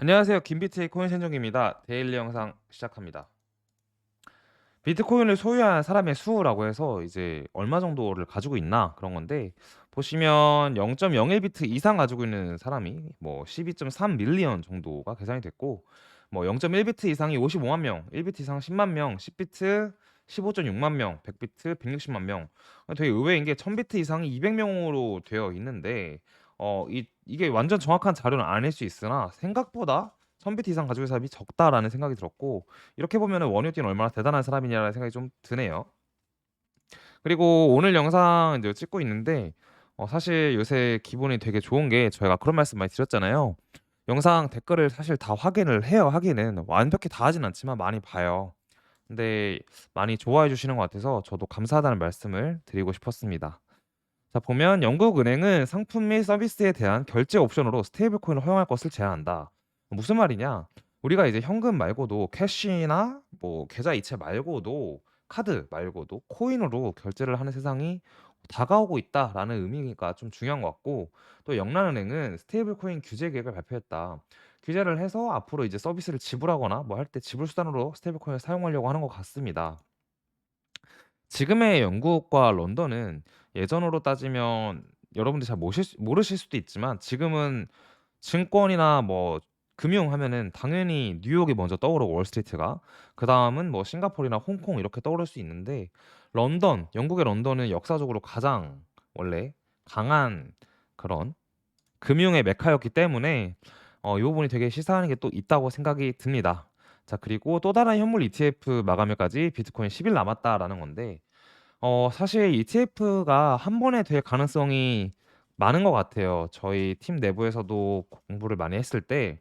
안녕하세요. 김비트의 코인 생존기입니다. 데일리 영상 시작합니다. 비트코인을 소유한 사람의 수라고 해서 이제 얼마 정도를 가지고 있나 그런 건데, 보시면 0.01 비트 이상 가지고 있는 사람이 뭐 12.3 밀리언 정도가 계산이 됐고, 뭐 0.1 비트 이상이 55만 명, 1 비트 이상 10만 명, 10 비트 15.6만 명, 100 비트 160만 명. 되게 의외인 게 1000 비트 이상이 200명으로 되어 있는데, 이게 완전 정확한 자료는 아닐 수 있으나 생각보다 1000 비트 이상 가지고 있는 사람이 적다라는 생각이 들었고, 이렇게 보면은 원효띠는 얼마나 대단한 사람이냐라는 생각이 좀 드네요. 그리고 오늘 영상 이제 찍고 있는데, 사실 요새 기분이 되게 좋은 게, 저희가 그런 말씀 많이 드렸잖아요. 영상 댓글을 사실 다 확인을 해요. 하기는 완벽히 다 하진 않지만 많이 봐요. 근데 많이 좋아해 주시는 것 같아서 저도 감사하다는 말씀을 드리고 싶었습니다. 자, 보면 영국 은행은 상품 및 서비스에 대한 결제 옵션으로 스테이블 코인을 허용할 것을 제한한다. 무슨 말이냐? 우리가 이제 현금 말고도 캐시나 뭐 계좌 이체 말고도, 카드 말고도 코인으로 결제를 하는 세상이 다가오고 있다라는 의미가 좀 중요한 것 같고, 또 영란은행은 스테이블 코인 규제 계획을 발표했다. 규제를 해서 앞으로 이제 서비스를 지불하거나 뭐 할 때 지불 수단으로 스테이블 코인을 사용하려고 하는 것 같습니다. 지금의 영국과 런던은 예전으로 따지면, 여러분들 잘 모르실 수도 있지만, 지금은 증권이나 뭐 금융 하면은 당연히 뉴욕이 먼저 떠오르고, 월스트리트가. 그다음은 뭐 싱가포르나 홍콩 이렇게 떠오를 수 있는데, 영국의 런던은 역사적으로 가장 원래 강한 그런 금융의 메카였기 때문에 이 부분이 되게 시사하는 게 또 있다고 생각이 듭니다. 자, 그리고 또 다른 현물 ETF 마감일까지 비트코인 10일 남았다라는 건데, 사실 ETF가 한 번에 될 가능성이 많은 것 같아요. 저희 팀 내부에서도 공부를 많이 했을 때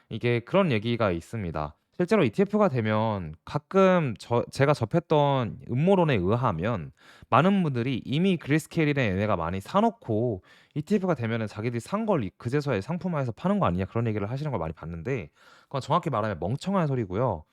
이게 그런 얘기가 있습니다. 실제로 ETF가 되면 가끔 제가 접했던 음모론에 의하면, 많은 분들이 이미 그레이스케일이나 얘네가 많이 사 놓고 ETF가 되면은 자기들이 산 걸 그제서야 상품화해서 파는 거 아니냐, 그런 얘기를 하시는 걸 많이 봤는데, 그건 정확히 말하면 멍청한 소리고요.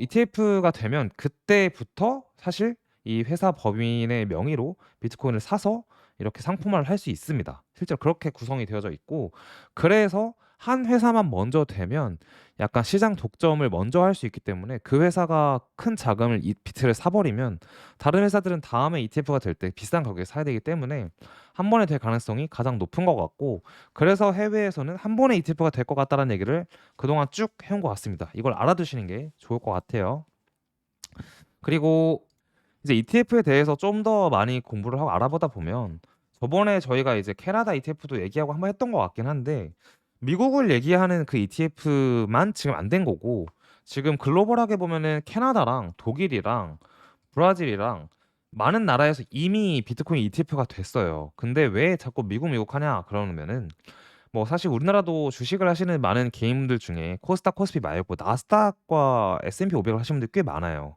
ETF가 되면 그때부터 사실 이 회사 법인의 명의로 비트코인을 사서 이렇게 상품화를 할 수 있습니다. 실제로 그렇게 구성이 되어져 있고, 그래서 한 회사만 먼저 되면 약간 시장 독점을 먼저 할 수 있기 때문에, 그 회사가 큰 자금을 이 비트를 사 버리면 다른 회사들은 다음에 ETF가 될 때 비싼 가격에 사야 되기 때문에 한 번에 될 가능성이 가장 높은 것 같고, 그래서 해외에서는 한 번에 ETF가 될 것 같다는 얘기를 그동안 쭉 해온 것 같습니다. 이걸 알아두시는 게 좋을 것 같아요. 그리고 이제 ETF에 대해서 좀 더 많이 공부를 하고 알아보다 보면, 저번에 저희가 이제 캐나다 ETF도 얘기하고 한번 했던 것 같긴 한데, 미국을 얘기하는 그 ETF만 지금 안 된 거고, 지금 글로벌하게 보면은 캐나다랑 독일이랑 브라질이랑 많은 나라에서 이미 비트코인 ETF가 됐어요. 근데 왜 자꾸 미국 하냐 그러면은, 뭐 사실 우리나라도 주식을 하시는 많은 개인분들 중에 코스닥 코스피 말고 나스닥과 S&P 500을 하시는 분들 꽤 많아요.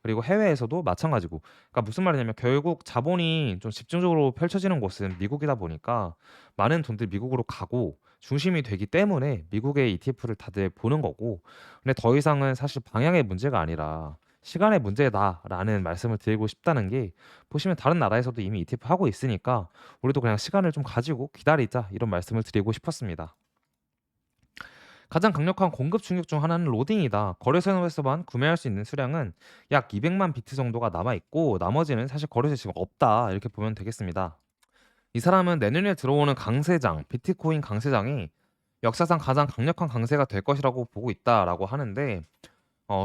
그리고 해외에서도 마찬가지고. 그러니까 무슨 말이냐면, 결국 자본이 좀 집중적으로 펼쳐지는 곳은 미국이다 보니까 많은 돈들이 미국으로 가고 중심이 되기 때문에 미국의 ETF를 다들 보는 거고, 근데 더 이상은 사실 방향의 문제가 아니라 시간의 문제다라는 말씀을 드리고 싶다는 게, 보시면 다른 나라에서도 이미 ETF 하고 있으니까 우리도 그냥 시간을 좀 가지고 기다리자, 이런 말씀을 드리고 싶었습니다. 가장 강력한 공급 충격 중 하나는 로딩이다. 거래소에서만 구매할 수 있는 수량은 약 200만 비트 정도가 남아 있고, 나머지는 사실 거래소에 지금 없다, 이렇게 보면 되겠습니다. 이 사람은 내년에 들어오는 강세장, 비트코인 강세장이 역사상 가장 강력한 강세가 될 것이라고 보고 있다라고 하는데,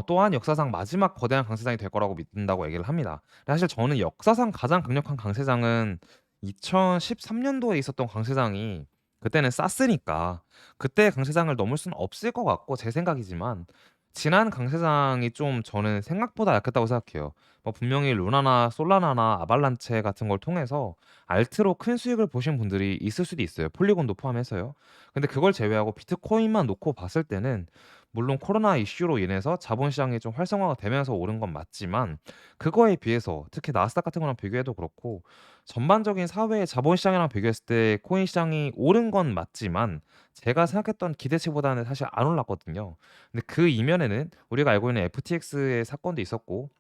또한 역사상 마지막 거대한 강세장이 될 거라고 믿는다고 얘기를 합니다. 사실 저는 역사상 가장 강력한 강세장은 2013년도에 있었던 강세장이, 그때는 쌌으니까 그때 강세장을 넘을 수는 없을 것 같고, 제 생각이지만 지난 강세장이 좀 저는 생각보다 약했다고 생각해요. 뭐 분명히 루나나 솔라나나 아발란체 같은 걸 통해서 알트로 큰 수익을 보신 분들이 있을 수도 있어요. 폴리곤도 포함해서요. 근데 그걸 제외하고 비트코인만 놓고 봤을 때는, 물론 코로나 이슈로 인해서 자본시장이 좀 활성화가 되면서 오른 건 맞지만, 그거에 비해서 특히 나스닥 같은 거랑 비교해도 그렇고, 전반적인 사회의 자본시장이랑 비교했을 때 코인 시장이 오른 건 맞지만 제가 생각했던 기대치보다는 사실 안 올랐거든요. 근데 그 이면에는 우리가 알고 있는 FTX의 사건도 있었고,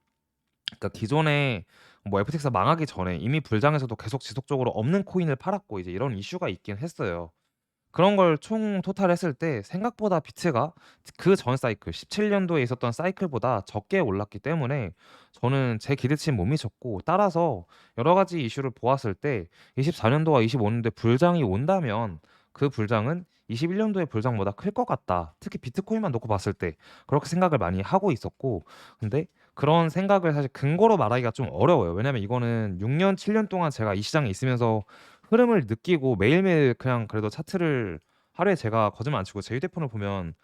그러니까 기존에 뭐 FTX가 망하기 전에 이미 불장에서도 계속 지속적으로 없는 코인을 팔았고, 이제 이런 이슈가 있긴 했어요. 그런 걸 총 토탈했을 때 생각보다 비트가 그 전 사이클 17 년도에 있었던 사이클보다 적게 올랐기 때문에 저는 제 기대치는 못 미쳤고, 따라서 여러 가지 이슈를 보았을 때 24 년도와 25 년도에 불장이 온다면 그 불장은 21 년도의 불장보다 클 것 같다. 특히 비트코인만 놓고 봤을 때 그렇게 생각을 많이 하고 있었고, 근데 그런 생각을 사실 근거로 말하기가 좀 어려워요. 왜냐면 이거는 6 년, 7년 동안 제가 이 시장에 있으면서 흐름을 느끼고 매일매일 그냥 그래도 차트를, 하루에 제가 거짓말 안 치고 제 휴대폰을 보면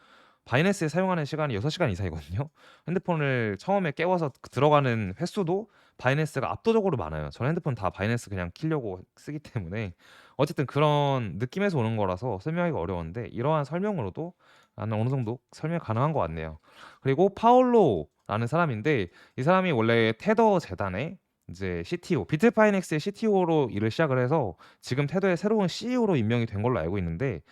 바이낸스에 사용하는 시간이 6 시간 이상이거든요. 핸드폰을 처음에 깨워서 들어가는 횟수도 바이낸스가 압도적으로 많아요. 저는 핸드폰 다 바이낸스 그냥 키려고 쓰기 때문에 어쨌든 그런 느낌에서 오는 거라서 설명하기가 어려웠는데, 이러한 설명으로도 나는 어느 정도 설명이 가능한 것 같네요. 그리고 파올로라는 사람인데, 이 사람이 원래 테더 재단의 이제 CTO, 비트파이넥스의 CTO로 일을 시작을 해서 지금 테더의 새로운 CEO로 임명이 된 걸로 알고 있는데,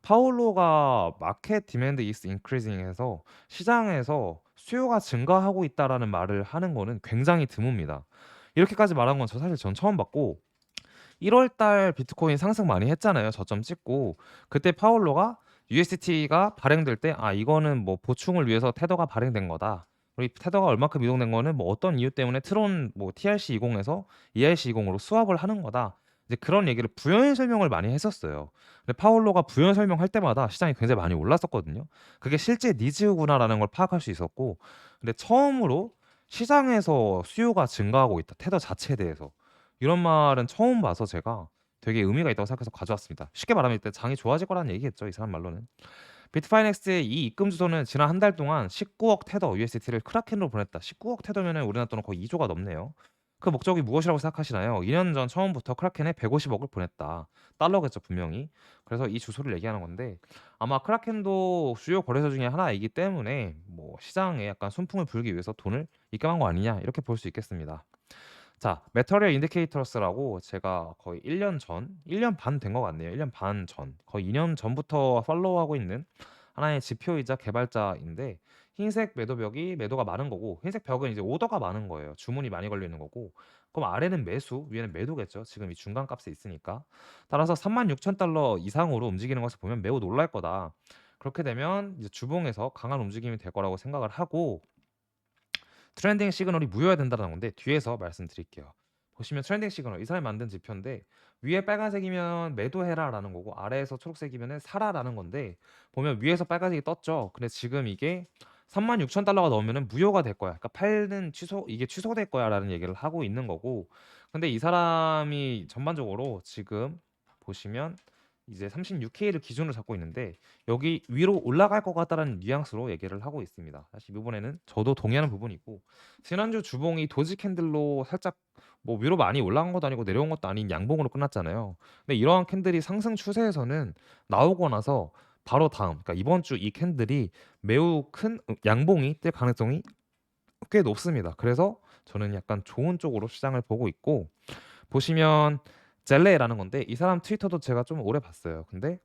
파울로가 "마켓 디맨드 이스 인크리징" 해서 시장에서 수요가 증가하고 있다라는 말을 하는 거는 굉장히 드뭅니다. 이렇게까지 말한 건 저 사실 전 처음 봤고, 1월 달 비트코인 상승 많이 했잖아요, 저점 찍고. 그때 파울로가 USDT가 발행될 때 '아 이거는 뭐 보충을 위해서 테더가 발행된 거다. 그리고 테더가 얼마큼 이동된 거는 뭐 어떤 이유 때문에 트론 뭐 TRC20에서 ERC20으로 스왑을 하는 거다.' 이제 그런 얘기를 부연 설명을 많이 했었어요. 근데 파울로가 부연 설명할 때마다 시장이 굉장히 많이 올랐었거든요. 그게 '실제 니즈구나.'라는 걸 파악할 수 있었고, 근데 처음으로 "시장에서 수요가 증가하고 있다, 테더 자체에 대해서." 이런 말은 처음 봐서 제가 되게 의미가 있다고 생각해서 가져왔습니다. 쉽게 말하면 일단 장이 좋아질 거라는 얘기겠죠, 이 사람 말로는. 비트파이넥스의 이 입금 주소는 지난 한 달 동안 19억 테더 USDT를 크라켄으로 보냈다. 19억 테더면은 우리나라 돈은 거의 2조가 넘네요. 그 목적이 무엇이라고 생각하시나요? 2년 전 처음부터 크라켄에 150억을 보냈다. 달러겠죠, 분명히. 그래서 이 주소를 얘기하는 건데, 아마 크라켄도 주요 거래소 중에 하나이기 때문에 뭐 시장에 약간 순풍을 불기 위해서 돈을 입금한 거 아니냐, 이렇게 볼 수 있겠습니다. 자, 메터리얼 인디케이터스라고 제가 거의 1년 전, 1년 반 된 것 같네요. 1년 반 전, 거의 2년 전부터 팔로우하고 있는 하나의 지표이자 개발자인데, 흰색 매도벽이 매도가 많은 거고, 흰색 벽은 이제 오더가 많은 거예요. 주문이 많이 걸려 있는 거고, 그럼 아래는 매수, 위에는 매도겠죠. 지금 이 중간 값에 있으니까. 따라서 36,000달러 이상으로 움직이는 것을 보면 매우 놀랄 거다. 그렇게 되면 이제 주봉에서 강한 움직임이 될 거라고 생각을 하고, 트렌딩 시그널이 무효해야 된다는 건데 뒤에서 말씀드릴게요. 보시면 트렌딩 시그널, 이 사람이 만든 지표인데 위에 빨간색이면 매도해라라는 거고 아래에서 초록색이면 사라라는 건데, 보면 위에서 빨간색이 떴죠. 근데 지금 이게 36,000달러가 넘으면 무효가 될 거야. 그러니까 팔는 취소, 이게 취소될 거야라는 얘기를 하고 있는 거고, 근데 이 사람이 전반적으로 지금 보시면 이제 36K를 기준으로 잡고 있는데 여기 위로 올라갈 것 같다라는 뉘앙스로 얘기를 하고 있습니다. 사실 이번에는 저도 동의하는 부분이 있고, 지난주 주봉이 도지 캔들로 살짝 뭐 위로 많이 올라간 것도 아니고 내려온 것도 아닌 양봉으로 끝났잖아요. 근데 이러한 캔들이 상승 추세에서는 나오고 나서 바로 다음, 그러니까 이번 주 이 캔들이 매우 큰 양봉이 뜰 가능성이 꽤 높습니다. 그래서 저는 약간 좋은 쪽으로 시장을 보고 있고, 보시면 젤레라는 건데 이 사람 트위터도 제가 좀 오래 봤어요. 근데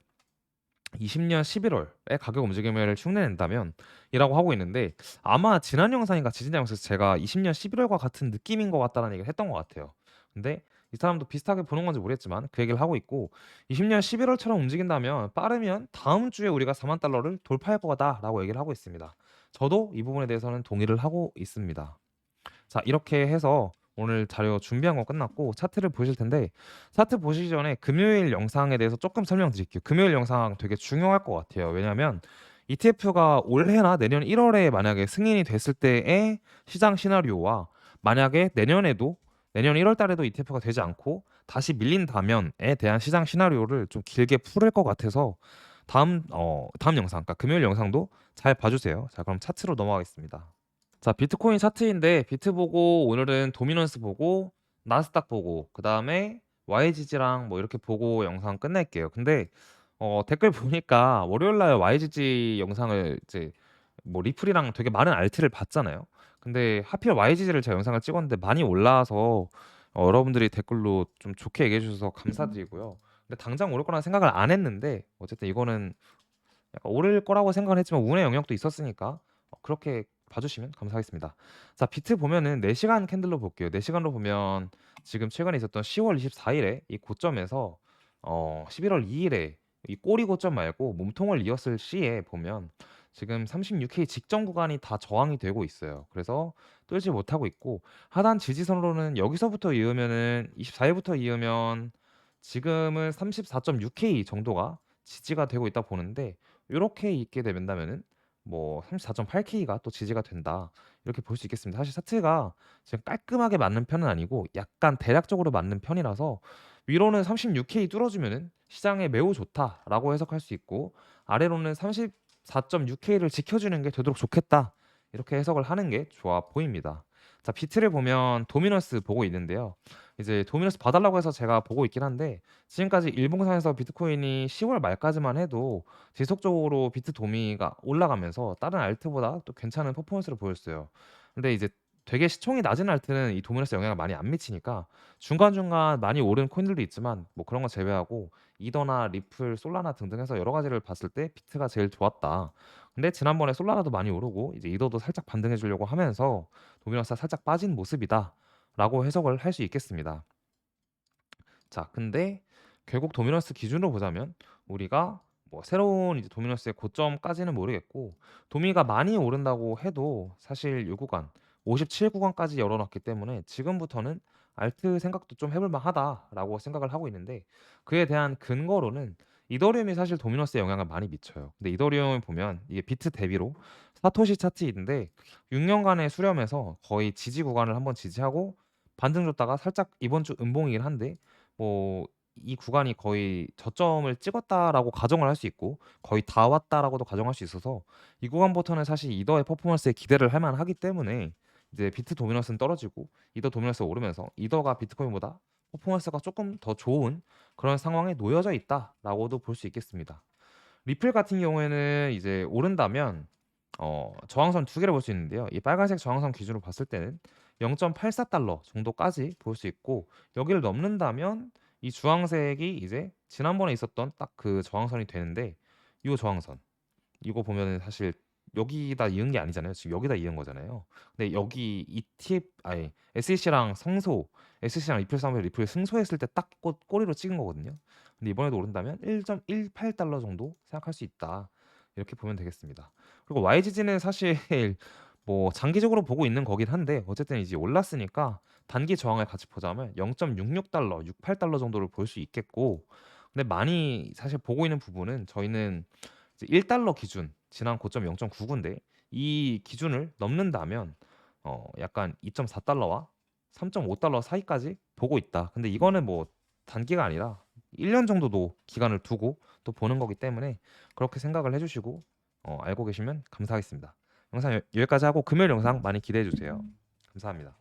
20년 11월에 가격 움직임을 흉내낸다면 이라고 하고 있는데, 아마 지난 영상인가 지지난 영상에서 제가 20년 11월과 같은 느낌인 것 같다는 얘기를 했던 것 같아요. 근데 이 사람도 비슷하게 보는 건지 모르겠지만 그 얘기를 하고 있고, 20년 11월처럼 움직인다면 빠르면 다음 주에 우리가 4만 달러를 돌파할 거다라고 얘기를 하고 있습니다. 저도 이 부분에 대해서는 동의를 하고 있습니다. 자, 이렇게 해서 오늘 자료 준비한 거 끝났고 차트를 보실 텐데, 차트 보시기 전에 금요일 영상에 대해서 조금 설명드릴게요. 금요일 영상 되게 중요할 것 같아요. 왜냐하면 ETF가 올해나 내년 1월에 만약에 승인이 됐을 때의 시장 시나리오와, 만약에 내년에도 내년 1월 달에도 ETF가 되지 않고 다시 밀린다면에 대한 시장 시나리오를 좀 길게 풀을 것 같아서 다음 영상, 그러니까 금요일 영상도 잘 봐주세요. 자, 그럼 차트로 넘어가겠습니다. 자, 비트코인 차트인데 비트 보고 오늘은 도미넌스 보고 나스닥 보고 그다음에 YGG랑 뭐 이렇게 보고 영상 끝낼게요. 근데 댓글 보니까 월요일 날 YGG 영상을 이제 뭐 리플이랑 되게 많은 알트를 봤잖아요. 근데 하필 YGG를 제가 영상을 찍었는데 많이 올라와서 여러분들이 댓글로 좀 좋게 얘기해 주셔서 감사드리고요. 근데 당장 오를 거라는 생각을 안 했는데 어쨌든 이거는 약간 오를 거라고 생각을 했지만 운의 영역도 있었으니까 그렇게 봐주시면 감사하겠습니다. 자, 비트 보면은 4시간 캔들로 볼게요. 4시간로 보면 지금 최근에 있었던 10월 24일에 이 고점에서 11월 2일에 이 꼬리 고점 말고 몸통을 이었을 시에 보면 지금 36K 직전 구간이 다 저항이 되고 있어요. 그래서 뚫지 못하고 있고, 하단 지지선으로는 여기서부터 이으면은 24 일부터 이으면 지금은 34.6K 정도가 지지가 되고 있다 보는데, 요렇게 있게 된다면은 뭐 34.8K가 또 지지가 된다, 이렇게 볼 수 있겠습니다. 사실 차트가 지금 깔끔하게 맞는 편은 아니고 약간 대략적으로 맞는 편이라서, 위로는 36K 뚫어주면은 시장에 매우 좋다라고 해석할 수 있고, 아래로는 34.6K를 지켜주는 게 되도록 좋겠다, 이렇게 해석을 하는 게 좋아 보입니다. 자, 비트를 보면 도미너스 보고 있는데요. 이제 도미너스 봐달라고 해서 제가 보고 있긴 한데, 지금까지 일봉상에서 비트코인이 10월 말까지만 해도 지속적으로 비트 도미가 올라가면서 다른 알트보다 또 괜찮은 퍼포먼스를 보였어요. 근데 이제 되게 시총이 낮은 알트는 이 도미너스 영향을 많이 안 미치니까 중간중간 많이 오른 코인들도 있지만, 뭐 그런 거 제외하고 이더나 리플, 솔라나 등등 해서 여러 가지를 봤을 때 비트가 제일 좋았다. 근데 지난번에 솔라나도 많이 오르고 이제 이더도 살짝 반등해 주려고 하면서 도미노스가 살짝 빠진 모습이다라고 해석을 할 수 있겠습니다. 자, 근데 결국 도미노스 기준으로 보자면 우리가 뭐 새로운 이제 도미노스의 고점까지는 모르겠고, 도미가 많이 오른다고 해도 사실 요 구간 57 구간까지 열어놨기 때문에 지금부터는 알트 생각도 좀 해볼 만하다라고 생각을 하고 있는데, 그에 대한 근거로는 이더리움이 사실 도미노스에 영향을 많이 미쳐요. 근데 이더리움을 보면 이게 비트 대비로 사토시 차트인데 6년간의 수렴에서 거의 지지 구간을 한번 지지하고 반등 줬다가 살짝 이번 주 음봉이긴 한데, 뭐 이 구간이 거의 저점을 찍었다라고 가정을 할 수 있고 거의 다 왔다라고도 가정할 수 있어서, 이 구간부터는 사실 이더의 퍼포먼스에 기대를 할 만하기 때문에 이제 비트 도미너스는 떨어지고 이더 도미너스가 오르면서 이더가 비트코인보다 퍼포먼스가 조금 더 좋은 그런 상황에 놓여져 있다라고도 볼 수 있겠습니다. 리플 같은 경우에는 이제 오른다면 저항선 두 개를 볼 수 있는데요. 이 빨간색 저항선 기준으로 봤을 때는 0.84달러 정도까지 볼 수 있고, 여기를 넘는다면 이 주황색이 이제 지난번에 있었던 딱 그 저항선이 되는데, 이 저항선 이거 보면은 사실 여기다 이은 게 아니잖아요. 지금 여기다 이은 거잖아요. 근데 여기 ETF 아니 SEC랑 성소, SEC랑 리플 싸움에서 리플 승소했을 때 딱 꼬리로 찍은 거거든요. 근데 이번에도 오른다면 1.18달러 정도 생각할 수 있다, 이렇게 보면 되겠습니다. 그리고 YGG는 사실 뭐 장기적으로 보고 있는 거긴 한데, 어쨌든 이제 올랐으니까 단기 저항을 같이 보자면 0.66달러, 68달러 정도를 볼 수 있겠고, 근데 많이 사실 보고 있는 부분은 저희는 이제 1달러 기준 지난 고점 0.99인데, 이 기준을 넘는다면 약간 2.4달러와 3.5달러 사이까지 보고 있다. 근데 이거는 뭐 단기가 아니라 1년 정도도 기간을 두고 또 보는 거기 때문에 그렇게 생각을 해주시고 알고 계시면 감사하겠습니다. 영상 여기까지 하고 금요일 영상 많이 기대해 주세요. 감사합니다.